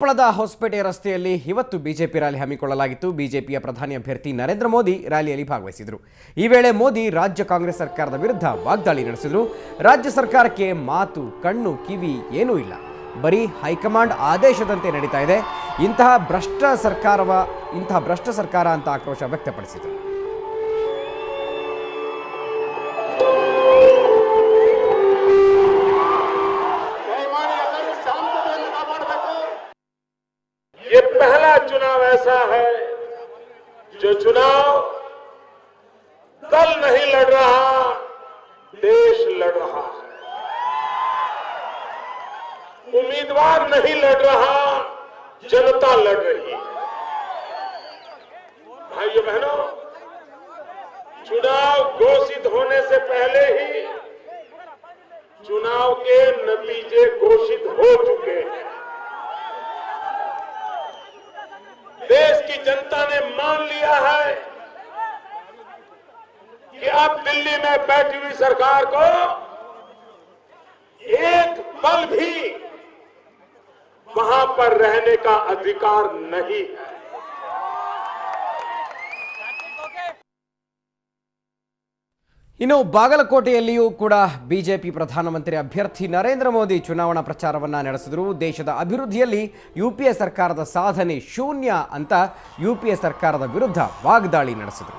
ಕೊಪ್ಪಳದ ಹೊಸಪೇಟೆ ರಸ್ತೆಯಲ್ಲಿ ಇವತ್ತು ಬಿಜೆಪಿ ರ್ಯಾಲಿ ಹಮ್ಮಿಕೊಳ್ಳಲಾಗಿತ್ತು. ಬಿಜೆಪಿಯ ಪ್ರಧಾನಿ ಅಭ್ಯರ್ಥಿ ನರೇಂದ್ರ ಮೋದಿ ರ್ಯಾಲಿಯಲ್ಲಿ ಭಾಗವಹಿಸಿದರು. ಈ ವೇಳೆ ಮೋದಿ ರಾಜ್ಯ ಕಾಂಗ್ರೆಸ್ ಸರ್ಕಾರದ ವಿರುದ್ಧ ವಾಗ್ದಾಳಿ ನಡೆಸಿದರು. ರಾಜ್ಯ ಸರ್ಕಾರಕ್ಕೆ ಮಾತು ಕಣ್ಣು ಕಿವಿ ಏನೂ ಇಲ್ಲ, ಬರೀ ಹೈಕಮಾಂಡ್ ಆದೇಶದಂತೆ ನಡೀತಾ ಇದೆ, ಇಂತಹ ಭ್ರಷ್ಟ ಸರ್ಕಾರ ಅಂತ ಆಕ್ರೋಶ ವ್ಯಕ್ತಪಡಿಸಿದರು. ये पहला चुनाव ऐसा है जो चुनाव दल नहीं लड़ रहा, देश लड़ रहा है। उम्मीदवार नहीं लड़ रहा, जनता लड़ रही है। भाइयों बहनों, चुनाव घोषित होने से पहले ही चुनाव के नतीजे घोषित हो चुके हैं। देश की जनता ने मान लिया है कि अब दिल्ली में बैठी हुई सरकार को एक पल भी वहां पर रहने का अधिकार नहीं है। ಇನ್ನು ಬಾಗಲಕೋಟೆಯಲ್ಲಿಯೂ ಕೂಡ ಬಿಜೆಪಿ ಪ್ರಧಾನಮಂತ್ರಿ ಅಭ್ಯರ್ಥಿ ನರೇಂದ್ರ ಮೋದಿ ಚುನಾವಣಾ ಪ್ರಚಾರವನ್ನು ನಡೆಸಿದರು. ದೇಶದ ಅಭಿವೃದ್ಧಿಯಲ್ಲಿ ಯುಪಿಎ ಸರ್ಕಾರದ ಸಾಧನೆ ಶೂನ್ಯ ಅಂತ ಯುಪಿಎ ಸರ್ಕಾರದ ವಿರುದ್ಧ ವಾಗ್ದಾಳಿ ನಡೆಸಿದರು.